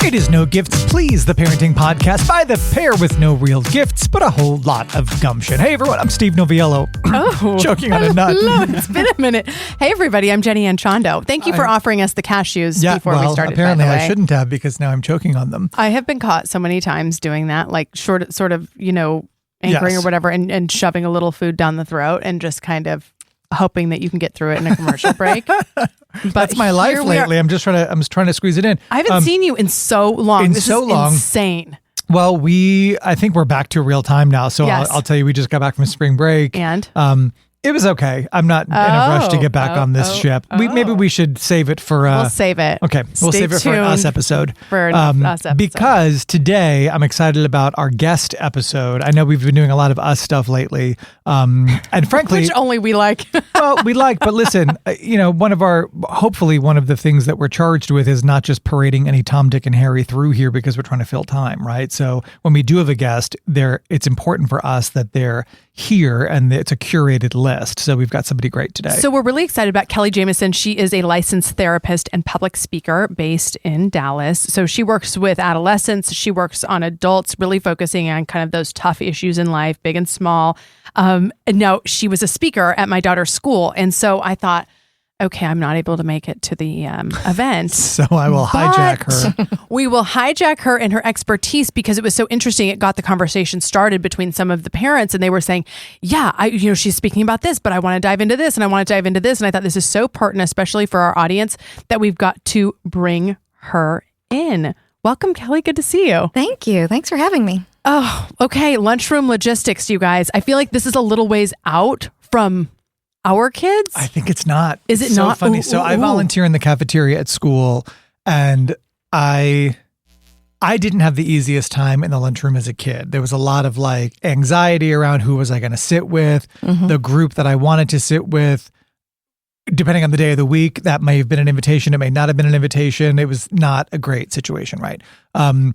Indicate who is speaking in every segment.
Speaker 1: It is No Gifts Please, the parenting podcast by the pair with no real gifts, but a whole lot of gumption. Hey everyone, I'm Steve Noviello. Choking on a nut.
Speaker 2: Hello, it's been a minute. Hey everybody, I'm Jenny Anchondo. Thank you for offering us the cashews before we started.
Speaker 1: Apparently I shouldn't have, because now I'm choking on them.
Speaker 2: I have been caught so many times doing that, like sort of, anchoring or whatever and shoving a little food down the throat and just kind of hoping that you can get through it in a commercial break. But
Speaker 1: that's my life lately. I'm trying to squeeze it in.
Speaker 2: I haven't seen you in so long. This is insane.
Speaker 1: Well, I think we're back to real time now. So yes. I'll tell you, we just got back from spring break.
Speaker 2: And?
Speaker 1: It was okay. I'm not in a rush to get back on this ship. Maybe we should save it for...
Speaker 2: we'll save it.
Speaker 1: Okay. We'll save it for an us episode.
Speaker 2: For an us episode.
Speaker 1: Because today I'm excited about our guest episode. I know we've been doing a lot of us stuff lately. And frankly...
Speaker 2: Which only we like.
Speaker 1: Well, we like, but listen, hopefully one of the things that we're charged with is not just parading any Tom, Dick, and Harry through here because we're trying to fill time, right? So when we do have a guest, it's important for us that they're here and it's a curated list. So we've got somebody great today.
Speaker 2: So we're really excited about Kelly Jameson. She is a licensed therapist and public speaker based in Dallas. So she works with adolescents. She works on adults, really focusing on kind of those tough issues in life, big and small. And now she was a speaker at my daughter's school. And so I thought, okay, I'm not able to make it to the event.
Speaker 1: So I will hijack her.
Speaker 2: We will hijack her and her expertise because it was so interesting. It got the conversation started between some of the parents, and they were saying, yeah, she's speaking about this, but I want to dive into this and I want to dive into this. And I thought this is so pertinent, especially for our audience, that we've got to bring her in. Welcome, Kelly. Good to see you.
Speaker 3: Thank you. Thanks for having me.
Speaker 2: Oh, okay. Lunchroom logistics, you guys. I feel like this is a little ways out from our kids?
Speaker 1: I think it's not.
Speaker 2: Is it
Speaker 1: so
Speaker 2: not?
Speaker 1: Funny. So I volunteer in the cafeteria at school, and I didn't have the easiest time in the lunchroom as a kid. There was a lot of anxiety around who was I going to sit with, the group that I wanted to sit with. Depending on the day of the week, that may have been an invitation. It may not have been an invitation. It was not a great situation, right? And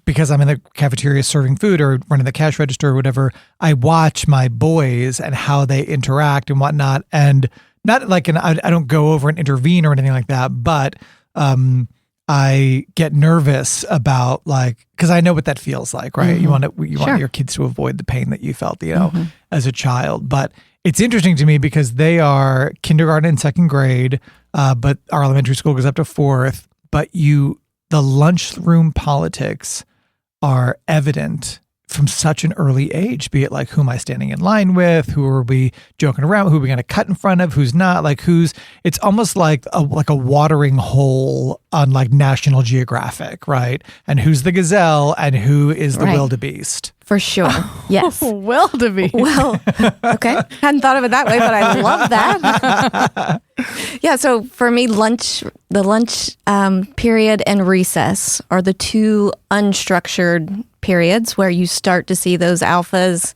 Speaker 1: because I'm in the cafeteria serving food or running the cash register or whatever, I watch my boys and how they interact and whatnot. And not I don't go over and intervene or anything like that, but I get nervous about because I know what that feels like, right? You want your kids to avoid the pain that you felt, as a child. But it's interesting to me because they are kindergarten and second grade, but our elementary school goes up to fourth. But the lunchroom politics are evident from such an early age, be it who am I standing in line with, who are we joking around, who are we going to cut in front of, who's not, it's almost like a watering hole on National Geographic, right? And who's the gazelle and who is the wildebeest.
Speaker 3: For sure. Yes.
Speaker 2: Wildebeest.
Speaker 3: Well, okay. Hadn't thought of it that way, but I love that. Yeah. So for me, the lunch period and recess are the two unstructured periods where you start to see those alphas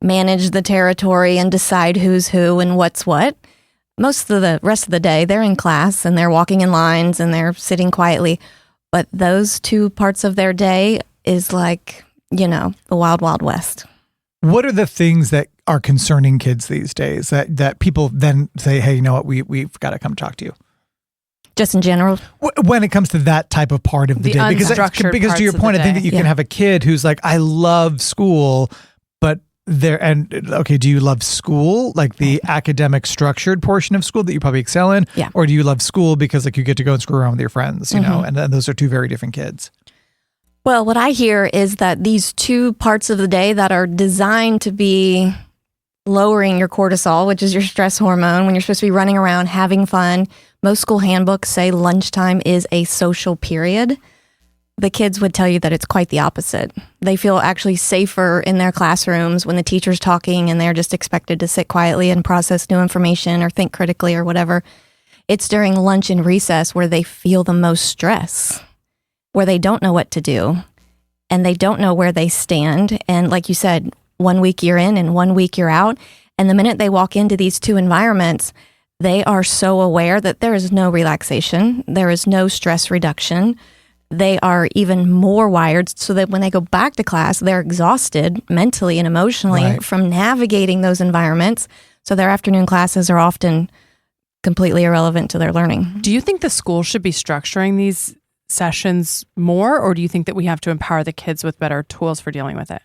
Speaker 3: manage the territory and decide who's who and what's what. Most of the rest of the day, they're in class and they're walking in lines and they're sitting quietly. But those two parts of their day is the wild, wild west.
Speaker 1: What are the things that are concerning kids these days that people then say, hey, you know what, we've got to come talk to you?
Speaker 3: Just in general?
Speaker 1: When it comes to that type of part of the day. Because to your point, I think that you can have a kid who's I love school, but do you love school, the academic structured portion of school that you probably excel in?
Speaker 3: Yeah.
Speaker 1: Or do you love school because you get to go and screw around with your friends, and those are two very different kids?
Speaker 3: Well, what I hear is that these two parts of the day that are designed to be lowering your cortisol, which is your stress hormone, when you're supposed to be running around having fun. Most school handbooks say lunchtime is a social period. The kids would tell you that it's quite the opposite. They feel actually safer in their classrooms when the teacher's talking and they're just expected to sit quietly and process new information or think critically or whatever. It's during lunch and recess where they feel the most stress, where they don't know what to do and they don't know where they stand. And like you said, 1 week you're in and 1 week you're out. And the minute they walk into these two environments, they are so aware that there is no relaxation. There is no stress reduction. They are even more wired so that when they go back to class, they're exhausted mentally and emotionally from navigating those environments. So their afternoon classes are often completely irrelevant to their learning.
Speaker 2: Do you think the school should be structuring these sessions more, or do you think that we have to empower the kids with better tools for dealing with it?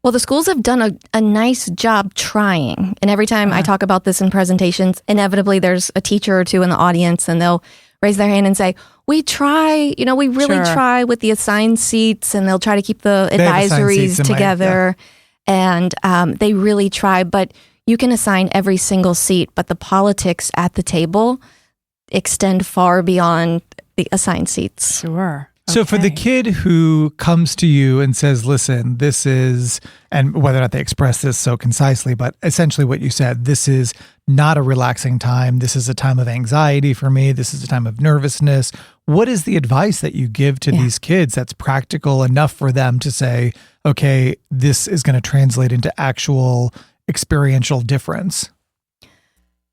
Speaker 3: Well, the schools have done a nice job trying. And every time I talk about this in presentations, inevitably there's a teacher or two in the audience and they'll raise their hand and say, we try, we really try with the assigned seats, and they'll try to keep the advisories together. And they really try, but you can assign every single seat, but the politics at the table extend far beyond the assigned seats.
Speaker 2: Sure.
Speaker 1: So for the kid who comes to you and says, listen, this is, and whether or not they express this so concisely, but essentially what you said, this is not a relaxing time. This is a time of anxiety for me. This is a time of nervousness. What is the advice that you give to these kids that's practical enough for them to say, okay, this is going to translate into actual experiential difference?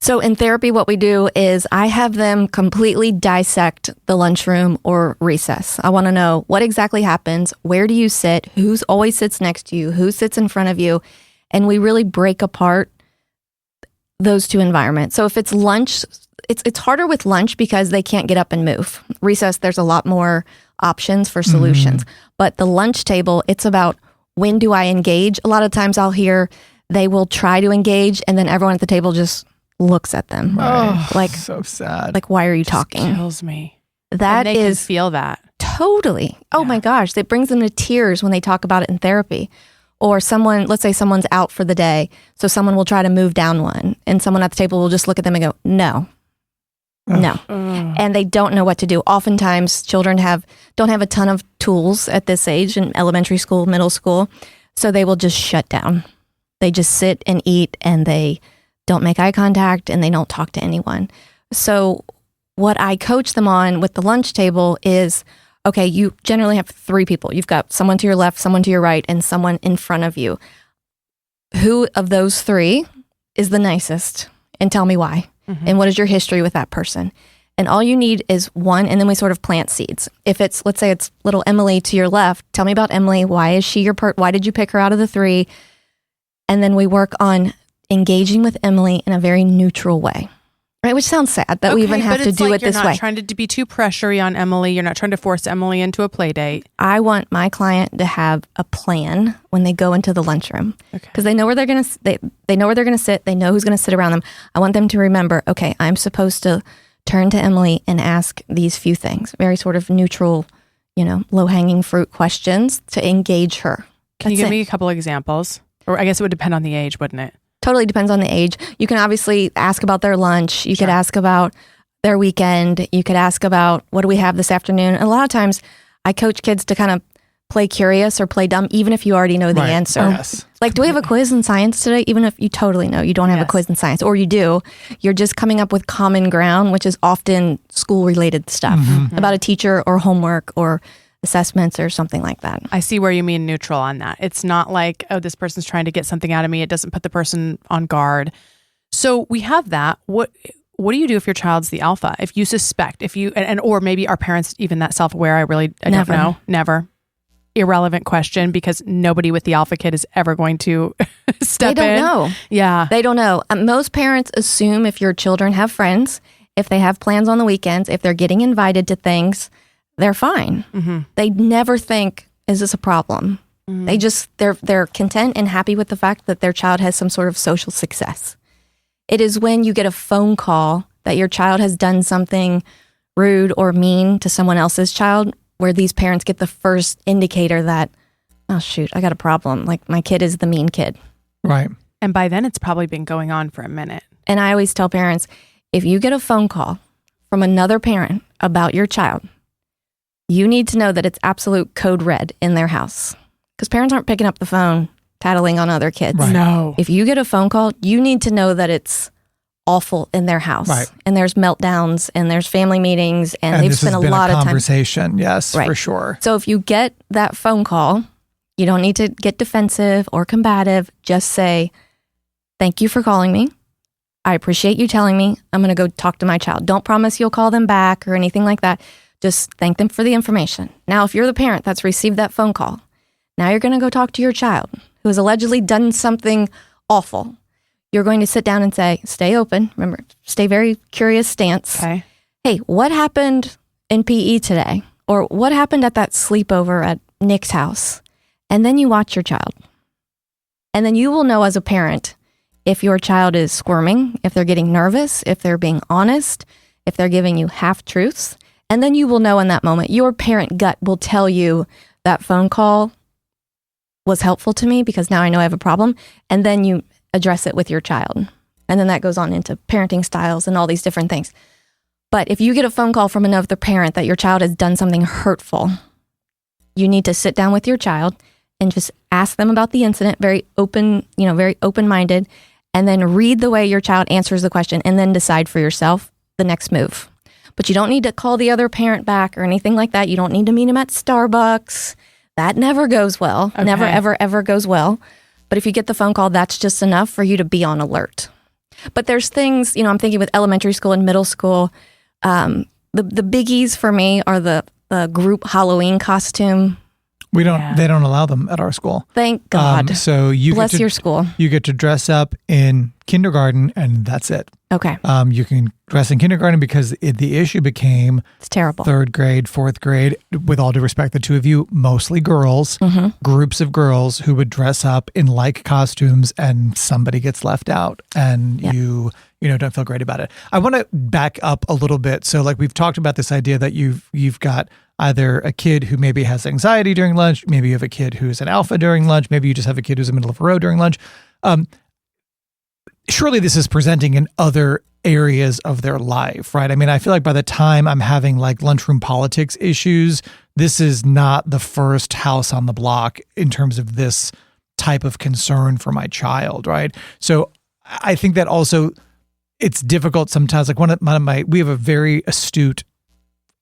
Speaker 3: So in therapy, what we do is I have them completely dissect the lunchroom or recess. I want to know what exactly happens. Where do you sit? Who's always sits next to you? Who sits in front of you? And we really break apart those two environments. So if it's lunch, it's harder with lunch because they can't get up and move. Recess, there's a lot more options for solutions. But the lunch table, it's about when do I engage? A lot of times I'll hear they will try to engage and then everyone at the table just looks at them.
Speaker 1: Right.
Speaker 3: Like,
Speaker 1: so sad.
Speaker 3: Like, why are you talking?
Speaker 2: Kills me.
Speaker 3: That
Speaker 2: and they
Speaker 3: is
Speaker 2: can feel that.
Speaker 3: Totally. Oh my gosh. It brings them to tears when they talk about it in therapy. Or let's say someone's out for the day. So someone will try to move down one and someone at the table will just look at them and go, no. And they don't know what to do. Oftentimes children don't have a ton of tools at this age in elementary school, middle school. So they will just shut down. They just sit and eat and they don't make eye contact and they don't talk to anyone. So what I coach them on with the lunch table is, okay, you generally have three people. You've got someone to your left, someone to your right, and someone in front of you. Who of those three is the nicest? And tell me why. And what is your history with that person? And all you need is one, and then we sort of plant seeds. If it's, let's say it's little Emily to your left, tell me about Emily. Why is she why did you pick her out of the three? And then we work on engaging with Emily in a very neutral way, right? Which sounds sad that we even have to do it this way.
Speaker 2: You're not trying to be too pressury on Emily. You're not trying to force Emily into a play date.
Speaker 3: I want my client to have a plan when they go into the lunchroom because they know where they're going to, they know where they're going to sit. They know who's going to sit around them. I want them to remember, okay, I'm supposed to turn to Emily and ask these few things, very sort of neutral, low-hanging fruit questions to engage her.
Speaker 2: Can you give me a couple examples? Or I guess it would depend on the age, wouldn't it?
Speaker 3: Totally depends on the age. You can obviously ask about their lunch. You could ask about their weekend. You could ask about, what do we have this afternoon? And a lot of times I coach kids to kind of play curious or play dumb, even if you already know the answer.
Speaker 1: Yes.
Speaker 3: Like, do we have a quiz in science today? Even if you totally know you don't have a quiz in science, or you do, you're just coming up with common ground, which is often school-related stuff about a teacher or homework or assessments or something like that.
Speaker 2: I see where you mean neutral on that. It's not like, oh, this person's trying to get something out of me. It doesn't put the person on guard. So we have that. What do you do if your child's the alpha? If you suspect, or maybe our parents even that self-aware, I don't know. Never. Irrelevant question because nobody with the alpha kid is ever going to step in.
Speaker 3: They don't know.
Speaker 2: Yeah.
Speaker 3: They don't know. Most parents assume if your children have friends, if they have plans on the weekends, if they're getting invited to things, they're fine. They never think, is this a problem? They just, they're content and happy with the fact that their child has some sort of social success. It is when you get a phone call that your child has done something rude or mean to someone else's child where these parents get the first indicator that, oh shoot, I got a problem. Like my kid is the mean kid.
Speaker 1: Right.
Speaker 2: And by then it's probably been going on for a minute.
Speaker 3: And I always tell parents, if you get a phone call from another parent about your child, you need to know that it's absolute code red in their house because parents aren't picking up the phone, tattling on other kids.
Speaker 1: Right.
Speaker 2: No.
Speaker 3: If you get a phone call, you need to know that it's awful in their house.
Speaker 1: Right.
Speaker 3: And there's meltdowns and there's family meetings and they've spent a lot of time.
Speaker 1: Conversation, yes,
Speaker 3: Right.
Speaker 1: for sure.
Speaker 3: So if you get that phone call, you don't need to get defensive or combative. Just say, thank you for calling me. I appreciate you telling me. I'm going to go talk to my child. Don't promise you'll call them back or anything like that. Just thank them for the information. Now, if you're the parent that's received that phone call, now you're going to go talk to your child who has allegedly done something awful. You're going to sit down and say, stay open. Remember, stay very curious stance.
Speaker 2: Okay.
Speaker 3: Hey, what happened in PE today? Or what happened at that sleepover at Nick's house? And then you watch your child. And then you will know as a parent if your child is squirming, if they're getting nervous, if they're being honest, if they're giving you half-truths. And then you will know in that moment, your parent gut will tell you that phone call was helpful to me because now I know I have a problem. And then you address it with your child. And then that goes on into parenting styles and all these different things. But if you get a phone call from another parent that your child has done something hurtful, you need to sit down with your child and just ask them about the incident, very open-minded, and then read the way your child answers the question and then decide for yourself the next move. But you don't need to call the other parent back or anything like that. You don't need to meet him at Starbucks. That never goes well. Okay. Never, ever, ever goes well. But if you get the phone call, that's just enough for you to be on alert. But there's things, I'm thinking with elementary school and middle school, the biggies for me are the group Halloween costume.
Speaker 1: They don't allow them at our school.
Speaker 3: Thank God.
Speaker 1: So
Speaker 3: bless your school.
Speaker 1: You get to dress up in kindergarten and that's it.
Speaker 3: Okay.
Speaker 1: You can dress in kindergarten because the issue became
Speaker 3: it's terrible.
Speaker 1: 3rd grade, 4th grade, with all due respect, the two of you, mostly girls, groups of girls who would dress up in like costumes and somebody gets left out and you don't feel great about it. I want to back up a little bit. So like we've talked about this idea that you've got either a kid who maybe has anxiety during lunch, maybe you have a kid who's an alpha during lunch, maybe you just have a kid who's in the middle of a row during lunch. Surely this is presenting in other areas of their life, right? I mean, I feel like by the time I'm having like lunchroom politics issues, this is not the first house on the block in terms of this type of concern for my child, right? So I think that also it's difficult sometimes. Like we have a very astute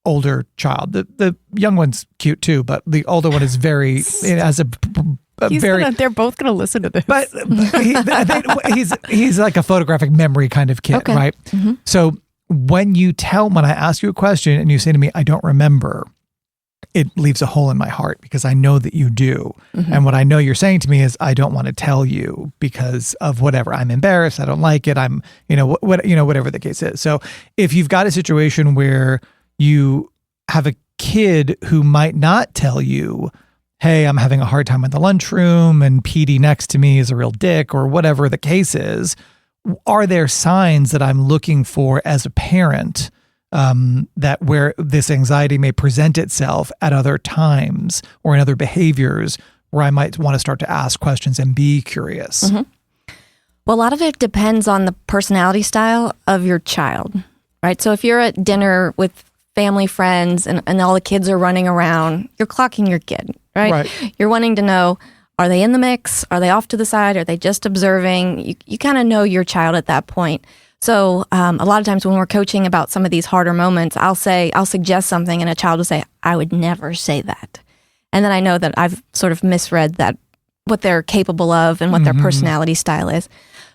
Speaker 1: older child. The young one's cute too, but the older one is very, has they're
Speaker 2: both going to listen to this.
Speaker 1: But he's like a photographic memory kind of kid, right? Mm-hmm. So when I ask you a question and you say to me, I don't remember, it leaves a hole in my heart because I know that you do. Mm-hmm. And what I know you're saying to me is, I don't want to tell you because of whatever. I'm embarrassed. I don't like it. I'm, whatever the case is. So if you've got a situation where you have a kid who might not tell you, hey, I'm having a hard time in the lunchroom and PD next to me is a real dick or whatever the case is, are there signs that I'm looking for as a parent that where this anxiety may present itself at other times or in other behaviors where I might want to start to ask questions and be curious?
Speaker 3: Mm-hmm. Well, a lot of it depends on the personality style of your child, right? So if you're at dinner with family, friends, and all the kids are running around, you're clocking your kid, right? You're wanting to know, are they in the mix? Are they off to the side? Are they just observing? You kind of know your child at that point. So a lot of times when we're coaching about some of these harder moments, I'll suggest something and a child will say, I would never say that. And then I know that I've sort of misread that, what they're capable of and what their personality style is.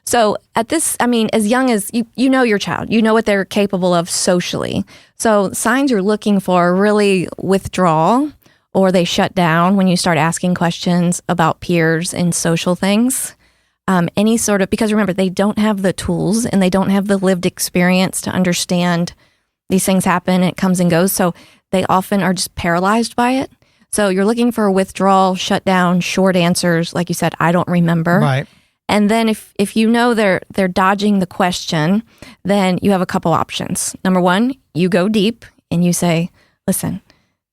Speaker 3: So as young as you know your child, you know what they're capable of socially. So signs you're looking for are really withdrawal, or they shut down when you start asking questions about peers and social things. Because remember, they don't have the tools and they don't have the lived experience to understand these things happen, it comes and goes. So they often are just paralyzed by it. So you're looking for a withdrawal, shut down, short answers. Like you said, I don't remember.
Speaker 1: Right.
Speaker 3: And then if you know they're dodging the question, then you have a couple options. Number one, you go deep and you say, listen,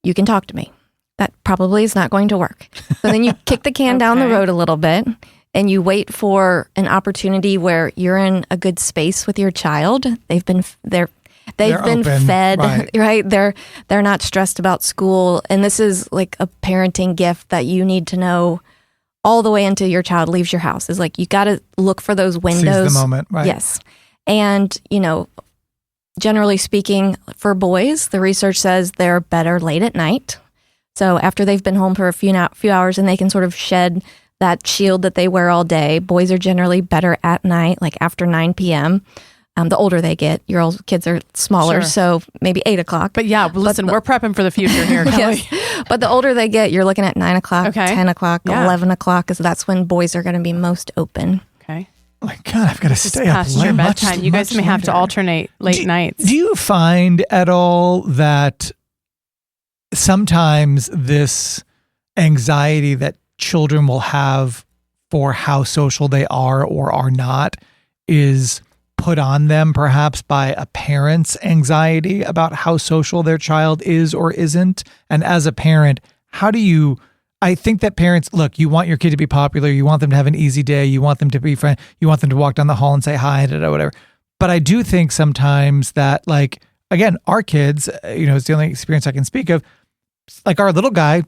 Speaker 3: you can talk to me. That probably is not going to work. So then you kick the can down the road a little bit and you wait for an opportunity where you're in a good space with your child. They've been open, fed, right? They're not stressed about school. And this is like a parenting gift that you need to know all the way until your child leaves your house. Is like, you got to look for those windows.
Speaker 1: Seize the moment, right?
Speaker 3: Yes. And, generally speaking, for boys, the research says they're better late at night. So after they've been home for a few hours and they can sort of shed that shield that they wear all day, boys are generally better at night, like after 9 p.m. The older they get, your old kids are smaller, so maybe 8 o'clock.
Speaker 2: But yeah, listen, we're prepping for the future here, Kelly.
Speaker 3: Yes. But the older they get, you're looking at 9 o'clock, 10 o'clock, 11 o'clock, because that's when boys are going to be most open.
Speaker 2: Okay.
Speaker 1: Oh my God, I've got to stay up
Speaker 2: past your bedtime. You guys may have to alternate late nights.
Speaker 1: Do you find at all that sometimes this anxiety that children will have for how social they are or are not is put on them perhaps by a parent's anxiety about how social their child is or isn't. And as a parent, I think that parents, look, you want your kid to be popular. You want them to have an easy day. You want them to be friend. You want them to walk down the hall and say hi, whatever. But I do think sometimes that, like, again, our kids, it's the only experience I can speak of. Like, our little guy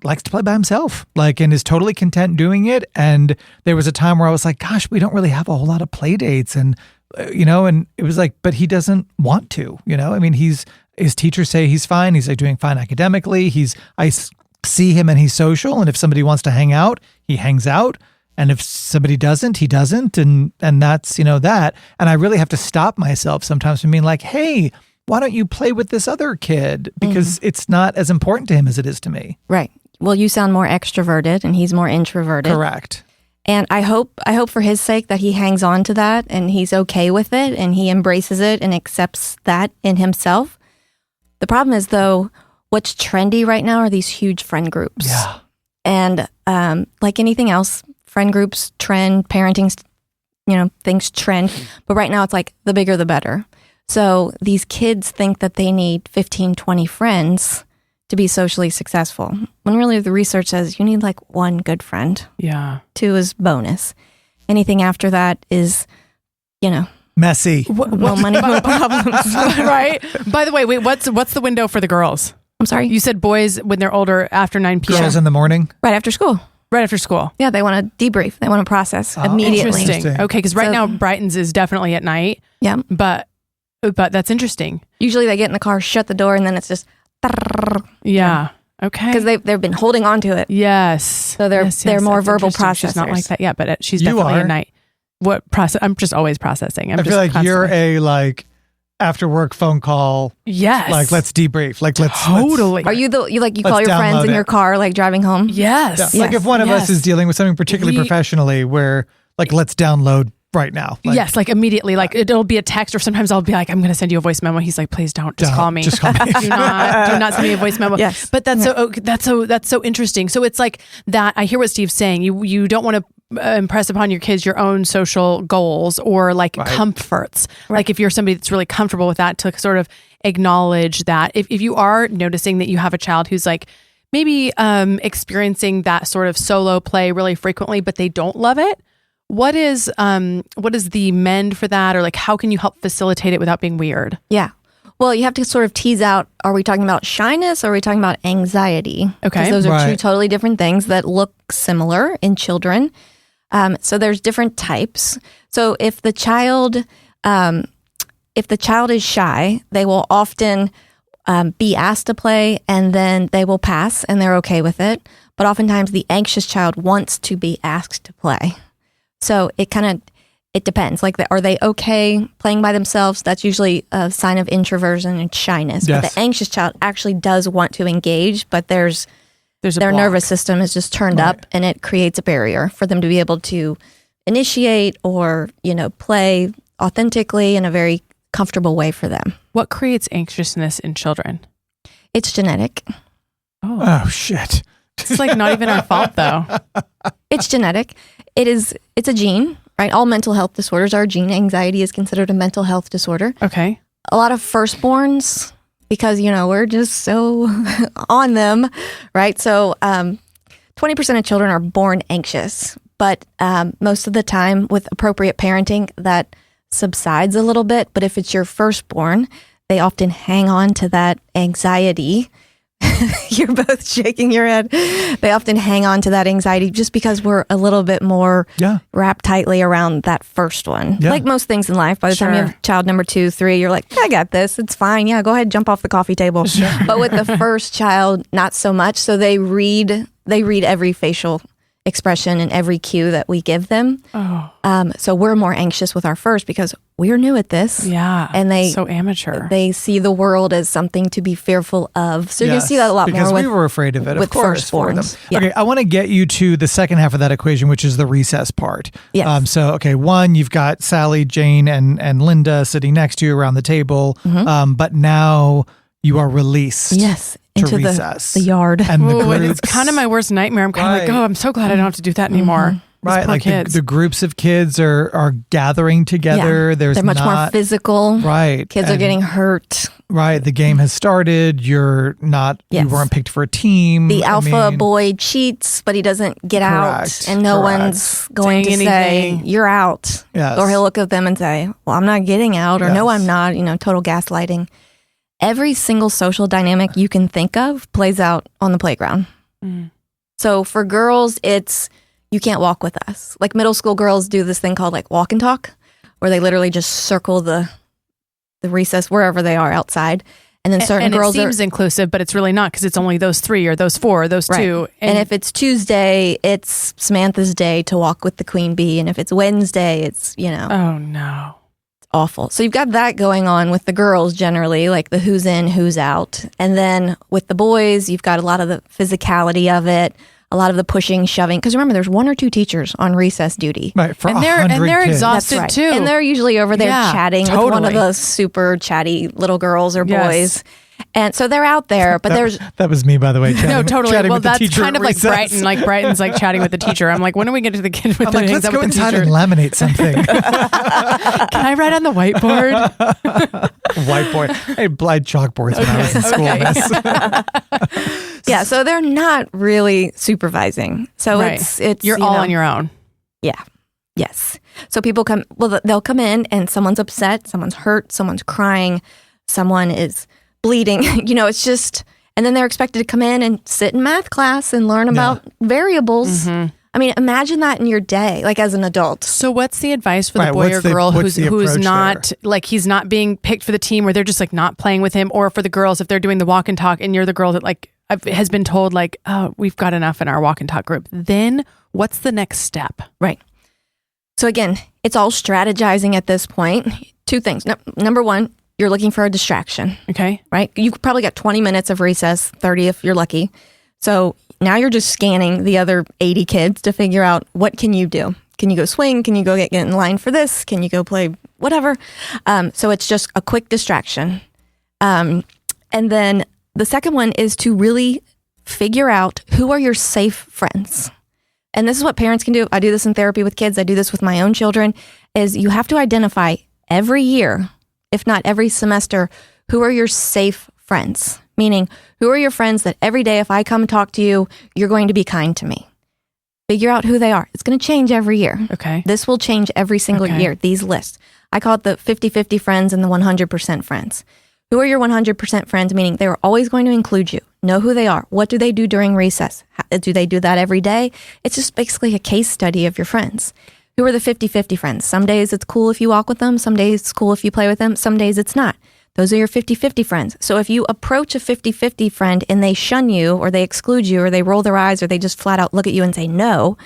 Speaker 1: likes to play by himself, and is totally content doing it. And there was a time where I was like, gosh, we don't really have a whole lot of play dates. And, and it was like, but he doesn't want to, I mean, his teachers say he's fine. He's doing fine academically. I see him and he's social. And if somebody wants to hang out, he hangs out. And if somebody doesn't, he doesn't. And that's, that. And I really have to stop myself sometimes from being like, hey, why don't you play with this other kid? Because it's not as important to him as it is to me.
Speaker 3: Right. Well, you sound more extroverted and he's more introverted.
Speaker 1: Correct.
Speaker 3: And I hope for his sake that he hangs on to that and he's okay with it and he embraces it and accepts that in himself. The problem is, though, what's trendy right now are these huge friend groups.
Speaker 1: Yeah.
Speaker 3: And like anything else, friend groups trend, parenting, things trend. But right now it's like the bigger the better. So these kids think that they need 15, 20 friends to be socially successful, when really the research says you need like one good friend.
Speaker 2: Yeah.
Speaker 3: 2 is bonus. Anything after that is,
Speaker 1: messy.
Speaker 3: No money, no problems.
Speaker 2: Right. By the way, wait, what's the window for the girls?
Speaker 3: I'm sorry?
Speaker 2: You said boys when they're older after 9 p.m.
Speaker 1: Girls in the morning?
Speaker 3: Right after school.
Speaker 2: Right after school.
Speaker 3: Yeah, they want to debrief. They want to process immediately.
Speaker 2: Interesting. Okay, because right now Brighton's is definitely at night.
Speaker 3: Yeah.
Speaker 2: But that's interesting.
Speaker 3: Usually they get in the car, shut the door, and then it's just...
Speaker 2: Yeah. Okay.
Speaker 3: Because they've been holding on to it.
Speaker 2: Yes.
Speaker 3: So they're more verbal processors.
Speaker 2: She's not like that yet, but she's definitely at night. What process? I'm just always processing.
Speaker 1: I feel like constantly. You're a after work phone call.
Speaker 2: Yes.
Speaker 1: Let's debrief. Let's
Speaker 3: Are you you call your friends in your car driving home?
Speaker 2: Yes.
Speaker 1: Yeah. If one of us is dealing with something particularly professionally, where let's download right now.
Speaker 2: Yes, immediately. It'll be a text, or sometimes I'll be like, I'm going to send you a voice memo. He's like, please don't. Just call me.
Speaker 1: Just call me.
Speaker 2: do not send me a voice memo.
Speaker 3: Yes.
Speaker 2: But that's so interesting. So it's like that. I hear what Steve's saying. You don't want to impress upon your kids your own social goals or comforts. Right. If you're somebody that's really comfortable with that, to sort of acknowledge that. If you are noticing that you have a child who's maybe experiencing that sort of solo play really frequently, but they don't love it, what is the mend for that? Or how can you help facilitate it without being weird?
Speaker 3: Yeah. Well, you have to sort of tease out, are we talking about shyness or are we talking about anxiety?
Speaker 2: Okay.
Speaker 3: Because those are two totally different things that look similar in children. So there's different types. So if the child is shy, they will often be asked to play and then they will pass and they're okay with it. But oftentimes the anxious child wants to be asked to play. So it depends. Are they okay playing by themselves? That's usually a sign of introversion and shyness.
Speaker 1: Yes.
Speaker 3: But the anxious child actually does want to engage, but their nervous system is just turned up and it creates a barrier for them to be able to initiate or, play authentically in a very comfortable way for them.
Speaker 2: What creates anxiousness in children?
Speaker 3: It's genetic.
Speaker 1: Oh shit.
Speaker 2: It's not even our fault though.
Speaker 3: It's genetic. It's a gene, right? All mental health disorders are a gene. Anxiety is considered a mental health disorder.
Speaker 2: Okay.
Speaker 3: A lot of firstborns, because, we're just so on them, right? So 20% of children are born anxious, but most of the time with appropriate parenting, that subsides a little bit. But if it's your firstborn, they often hang on to that anxiety. You're both shaking your head. They often hang on to that anxiety just because we're a little bit more wrapped tightly around that first one. Yeah. Like most things in life, by the time you have child number 2, 3, you're like, I got this. It's fine. Yeah, go ahead, jump off the coffee table. Sure. But with the first child, not so much. So they read every facial expression and every cue that we give them. So we're more anxious with our first because we're new at this.
Speaker 2: Yeah.
Speaker 3: And
Speaker 2: so amateur.
Speaker 3: They see the world as something to be fearful of. So you can see that a lot more
Speaker 1: because we were afraid of it, of course, for them.
Speaker 3: Yeah.
Speaker 1: Okay, I want to get you to the second half of that equation, which is the recess part.
Speaker 3: Yes.
Speaker 1: One, you've got Sally, Jane, and Linda sitting next to you around the table, but now you are released.
Speaker 3: Yes. into
Speaker 1: recess.
Speaker 3: the yard.
Speaker 1: And the
Speaker 2: Ooh, and
Speaker 1: groups,
Speaker 2: it's kind of my worst nightmare. I'm kind of like, oh, I'm so glad I don't have to do that anymore.
Speaker 1: right, like the groups of kids are gathering together.
Speaker 3: Yeah.
Speaker 1: There's
Speaker 3: They're much more physical.
Speaker 1: Right.
Speaker 3: Kids are getting hurt.
Speaker 1: Right. The game has started. You weren't picked for a team.
Speaker 3: The alpha boy cheats, but he doesn't get out. And no one's going to say, you're out.
Speaker 1: Yes.
Speaker 3: Or he'll look at them and say, well, I'm not getting out. Or no, I'm not. Total gaslighting. Every single social dynamic you can think of plays out on the playground. Mm. So for girls, it's, you can't walk with us. Like middle school girls do this thing called like walk and talk, where they literally just circle the recess wherever they are outside. And then certain girls
Speaker 2: it seems inclusive, but it's really not, because it's only those 3 or those 4 or those 2.
Speaker 3: And if it's Tuesday, it's Samantha's day to walk with the queen bee. And if it's Wednesday, it's,
Speaker 2: Oh, no.
Speaker 3: It's awful. So you've got that going on with the girls generally, like the who's in, who's out. And then with the boys, you've got a lot of the physicality of it. A lot of the pushing, shoving. Because remember, there's 1 or 2 teachers on recess duty.
Speaker 1: Right, for
Speaker 2: and they're
Speaker 1: kids.
Speaker 2: exhausted too.
Speaker 3: And they're usually over there chatting with one of those super chatty little girls or boys. And so they're out there, but
Speaker 1: that was me, by the way.
Speaker 2: No, totally.
Speaker 1: Chatting
Speaker 2: Well,
Speaker 1: with the
Speaker 2: that's
Speaker 1: teacher
Speaker 2: kind of like
Speaker 1: recess.
Speaker 2: Brighton. Like Brighton's like chatting with the teacher. I'm like, when do we get to the kid with
Speaker 1: I'm
Speaker 2: the
Speaker 1: like, let's go
Speaker 2: with the
Speaker 1: inside
Speaker 2: teacher?
Speaker 1: and laminate something.
Speaker 2: Can I write on the whiteboard?
Speaker 1: Whiteboard. I had blind chalkboards when I was in school.
Speaker 3: Yeah, so they're not really supervising. So it's
Speaker 2: you're all on your own.
Speaker 3: Yeah. Yes. So people they'll come in and someone's upset, someone's hurt, someone's crying, someone is bleeding. It's just, and then they're expected to come in and sit in math class and learn about variables. Mm-hmm. I mean, imagine that in your day, like as an adult.
Speaker 2: So what's the advice for the boy or girl who's not like, he's not being picked for the team, or they're just like not playing with him? Or for the girls, if they're doing the walk and talk and you're the girl that like has been told like, oh, we've got enough in our walk and talk group, then what's the next step?
Speaker 3: Right. So again, it's all strategizing at this point. 2 things. Number 1, you're looking for a distraction.
Speaker 2: Okay.
Speaker 3: Right? You probably got 20 minutes of recess, 30 if you're lucky. So now you're just scanning the other 80 kids to figure out, what can you do? Can you go swing? Can you go get in line for this? Can you go play whatever? So it's just a quick distraction. And then the second one is to really figure out who are your safe friends. And this is what parents can do. I do this in therapy with kids. I do this with my own children, is you have to identify every year, if not every semester, who are your safe friends? Meaning, who are your friends that every day if I come talk to you, you're going to be kind to me? Figure out who they are. It's going to change every year.
Speaker 2: Okay.
Speaker 3: This will change every single year, these lists. I call it the 50-50 friends and the 100% friends. Who are your 100% friends? Meaning they're always going to include you. Know who they are. What do they do during recess? Do they do that every day? It's just basically a case study of your friends. Who are the 50-50 friends? Some days it's cool if you walk with them. Some days it's cool if you play with them. Some days it's not. Those are your 50-50 friends. So if you approach a 50-50 friend and they shun you or they exclude you or they roll their eyes or they just flat out look at you and say no,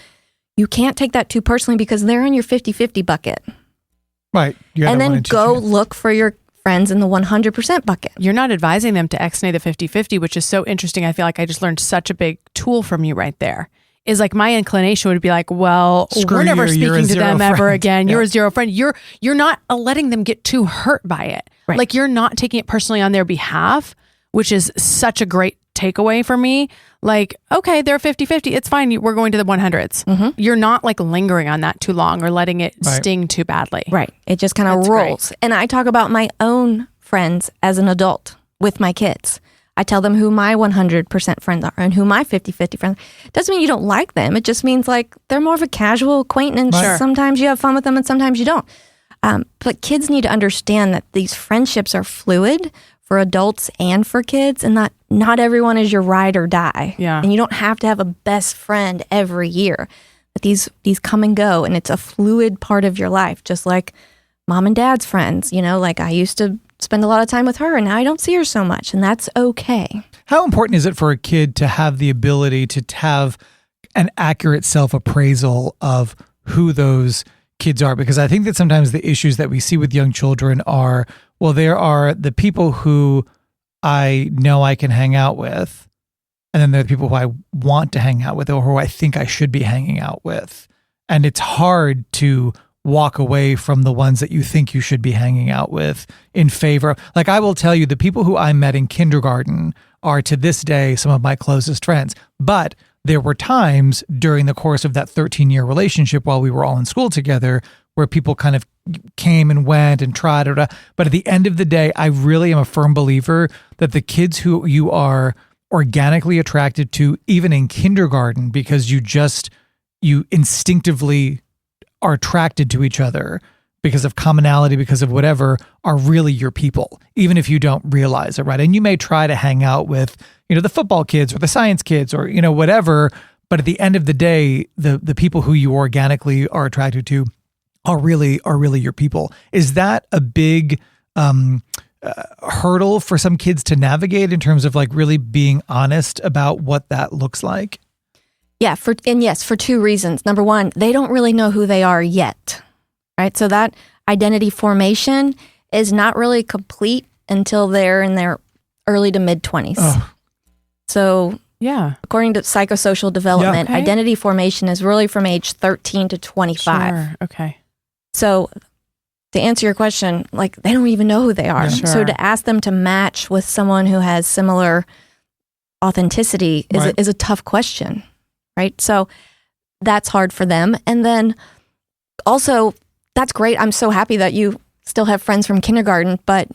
Speaker 3: you can't take that too personally because they're in your 50-50 bucket.
Speaker 1: Right.
Speaker 3: And then go look for your friends in the 100% bucket.
Speaker 2: You're not advising them to ex-nay the 50-50, which is so interesting. I feel like I just learned such a big tool from you right there. Is like my inclination would be like, well, we're never speaking to them ever again. You're a zero friend. You're not letting them get too hurt by it. Right. Like you're not taking it personally on their behalf, which is such a great takeaway for me. Like, okay, they're 50-50. It's fine. We're going to the 100s. Mm-hmm. You're not like lingering on that too long or letting it sting too badly.
Speaker 3: Right. It just kind of rolls. Great. And I talk about my own friends as an adult with my kids. I tell them who my 100% friends are and who my 50-50 friends are. Doesn't mean you don't like them. It just means like they're more of a casual acquaintance. Sure. Sometimes you have fun with them and sometimes you don't. But kids need to understand that these friendships are fluid for adults and for kids, and not everyone is your ride or die.
Speaker 2: Yeah.
Speaker 3: And you don't have to have a best friend every year. But these come and go, and it's a fluid part of your life, just like mom and dad's friends. Like I used to spend a lot of time with her, and now I don't see her so much, and that's okay.
Speaker 1: How important is it for a kid to have the ability to have an accurate self-appraisal of who those kids are? Because I think that sometimes the issues that we see with young children are, well, there are the people who I know I can hang out with, and then there are the people who I want to hang out with or who I think I should be hanging out with. And it's hard to walk away from the ones that you think you should be hanging out with in favor of, like I will tell you, the people who I met in kindergarten are to this day some of my closest friends. But there were times during the course of that 13-year relationship while we were all in school together where people kind of came and went and tried it. But at the end of the day, I really am a firm believer that the kids who you are organically attracted to, even in kindergarten, because you instinctively are attracted to each other because of commonality, because of whatever, are really your people, even if you don't realize it, right? And you may try to hang out with, the football kids or the science kids or, whatever, but at the end of the day, the people who you organically are attracted to are really your people. Is that a big hurdle for some kids to navigate in terms of like really being honest about what that looks like?
Speaker 3: Yeah, for two reasons. Number one, they don't really know who they are yet, right? So that identity formation is not really complete until they're in their early to mid 20s. Oh. So yeah, according to psychosocial development, identity formation is really from age 13 to 25.
Speaker 2: Sure. Okay.
Speaker 3: So to answer your question, like they don't even know who they are. Yeah. Sure. So to ask them to match with someone who has similar authenticity is a tough question. Right. So that's hard for them. And then also, that's great. I'm so happy that you still have friends from kindergarten. But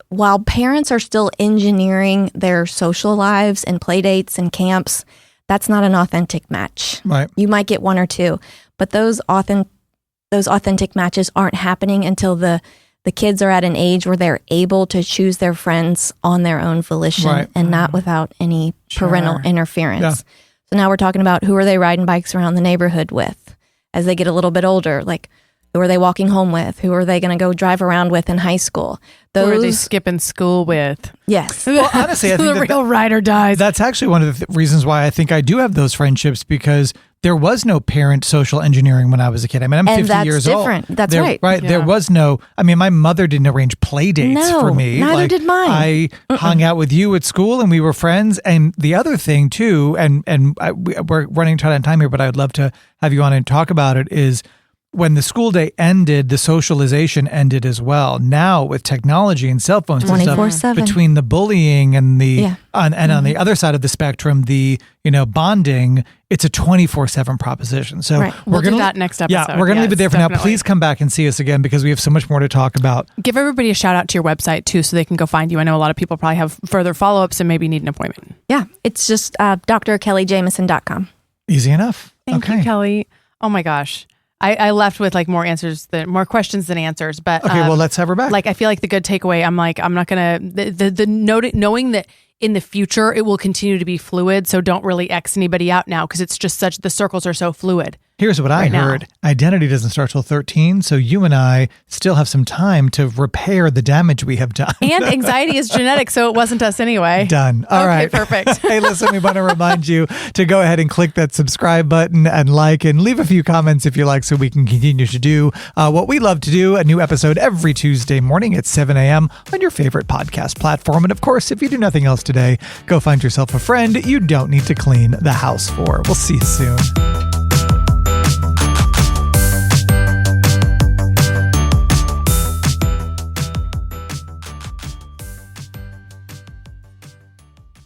Speaker 3: while parents are still engineering their social lives and play dates and camps, that's not an authentic match.
Speaker 1: Right.
Speaker 3: You might get one or two, but those authentic matches aren't happening until the kids are at an age where they're able to choose their friends on their own volition and not without any parental interference. Yeah. So now we're talking about who are they riding bikes around the neighborhood with as they get a little bit older, like who are they walking home with? Who are they going to go drive around with in high school?
Speaker 2: Who are they skipping school with?
Speaker 3: Yes.
Speaker 1: Well, honestly, I think
Speaker 2: the real ride or dies.
Speaker 1: That's actually one of the reasons why I think I do have those friendships, because there was no parent social engineering when I was a kid. I mean, I'm 50 years old.
Speaker 3: That's right.
Speaker 1: Right.
Speaker 2: Yeah.
Speaker 1: There was no, my mother didn't arrange play dates for me.
Speaker 3: Neither did mine.
Speaker 1: I hung out with you at school and we were friends. And the other thing too, we're running tight on time here, but I would love to have you on and talk about it, is when the school day ended, the socialization ended as well. Now with technology and cell phones and stuff,
Speaker 3: 24/7.
Speaker 1: between the bullying and on the other side of the spectrum, the bonding, it's a 24/7 proposition. So
Speaker 2: we'll do that next episode.
Speaker 1: Yeah, we're going to leave it there for now. Please come back and see us again, because we have so much more to talk about.
Speaker 2: Give everybody a shout out to your website too, so they can go find you. I know a lot of people probably have further follow-ups and maybe need an appointment.
Speaker 3: Yeah, it's just drkellyjameson.com.
Speaker 1: Easy enough.
Speaker 2: Thank you, Kelly. Oh my gosh. I left with like more questions than answers, but
Speaker 1: okay, well, let's have her back.
Speaker 2: Like, I feel like the good takeaway, I'm not gonna knowing that in the future it will continue to be fluid. So don't really X anybody out now, because it's just the circles are so fluid.
Speaker 1: Here's what I heard. Identity doesn't start till 13. So you and I still have some time to repair the damage we have done.
Speaker 2: And anxiety is genetic, so it wasn't us anyway.
Speaker 1: Done. All right.
Speaker 2: Perfect.
Speaker 1: Hey, listen, we want to remind you to go ahead and click that subscribe button and like, and leave a few comments if you like, so we can continue to do what we love to do, a new episode every Tuesday morning at 7 a.m. on your favorite podcast platform. And of course, if you do nothing else today, go find yourself a friend you don't need to clean the house for. We'll see you soon.